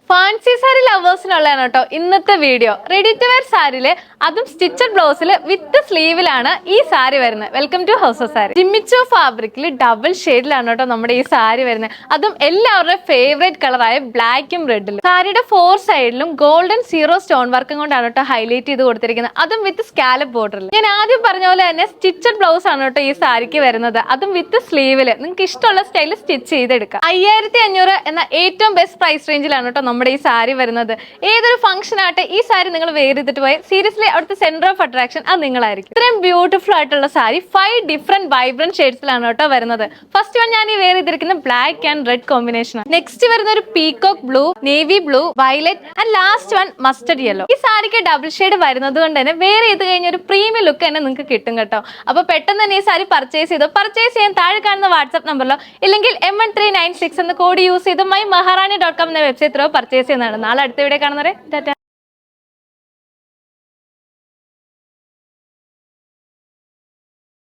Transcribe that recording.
Fancy sari ലവേഴ്സിനുള്ളതാണ് കേട്ടോ ഇന്നത്തെ വീഡിയോ. റെഡി ടു വെയർ സാരിയില് അതും സ്റ്റിച്ചഡ് ബ്ലൗസിൽ വിത്ത് സ്ലീവിലാണ് ഈ സാരി വരുന്നത്. Welcome to house of sari. Jimmy Choo ഫാബ്രിക്കിൽ ഡബിൾ ഷെയ്ഡിലാണ് കേട്ടോ നമ്മുടെ ഈ സാരി വരുന്നത്. അതും എല്ലാവരുടെ ഫേവറേറ്റ് കളറായ ബ്ലാക്കും റെഡിലും. സാരിയുടെ 4 സൈഡിലും ഗോൾഡൻ സീറോ സ്റ്റോൺ വർക്കും കൊണ്ടാണ് കേട്ടോ ഹൈലൈറ്റ് ചെയ്ത് കൊടുത്തിരിക്കുന്നത്. അതും വിത്ത് സ്കാലപ്പ് ബോർഡറിൽ. ഞാൻ ആദ്യം പറഞ്ഞ പോലെ തന്നെ സ്റ്റിച്ചഡ് ബ്ലൗസ് ആണ് കേട്ടോ ഈ സാരിക്ക് വരുന്നത്. അതും വിത്ത് സ്ലീവില് നിങ്ങൾക്ക് ഇഷ്ടമുള്ള സ്റ്റൈലിൽ സ്റ്റിച്ച് ചെയ്തെടുക്കാം. 5500 എന്ന ഏറ്റവും ബെസ്റ്റ് പ്രൈസ് റേഞ്ചിലാണ് കേട്ടോ നമ്മുടെ ഈ സാരി വരുന്നത്. ഏതൊരു ഫംഗ്ഷൻ ആട്ടെ ഈ സാരി നിങ്ങൾ വെയർ ചെയ്തിട്ട് പോയി സീരിയസ്ലി അവിടുത്തെ സെന്റർ ഓഫ് അട്രാക്ഷൻ അത് നിങ്ങളായിരിക്കും. ഇത്രയും ബ്യൂട്ടിഫുൾ ആയിട്ടുള്ള സാരി 5 ഡിഫറെന്റ് വൈബ്രന്റ് ഷെയ്ഡ്സിലാണ് കേട്ടോ വരുന്നത്. ഫസ്റ്റ് വൺ ഞാൻ ഈ വെയർ ചെയ്തിരിക്കുന്ന ബ്ലാക്ക് ആൻഡ് റെഡ് കോമ്പിനേഷൻ ആണ്. നെക്സ്റ്റ് വരുന്ന ഒരു peacock blue, navy blue, violet and last one mustard yellow. ഈ സാരിക്ക് ഡബിൾ ഷെയ്ഡ് വരുന്നത് കൊണ്ട് തന്നെ വെയർ ചെയ്ത് കഴിഞ്ഞ ഒരു പ്രീമിയം ലുക്ക് തന്നെ നിങ്ങൾക്ക് കിട്ടും കേട്ടോ. അപ്പൊ പെട്ടെന്ന് തന്നെ ഈ സാരി പർച്ചേസ് ചെയ്തോ. പർച്ചേസ് ചെയ്യാൻ താഴെ കാണുന്ന വാട്സ്ആപ്പ് നമ്പറിലോ ഇല്ലെങ്കിൽ M1396 എന്ന കോഡ് യൂസ് ചെയ്ത് mymaharani.com എന്ന വെബ്സൈറ്റ് ത്രോ പർച്ചേസ് ചെയ്യുന്നതാണ്. നാളെ അടുത്ത വീഡിയോ കാണുന്നവരെ ടാറ്റാ.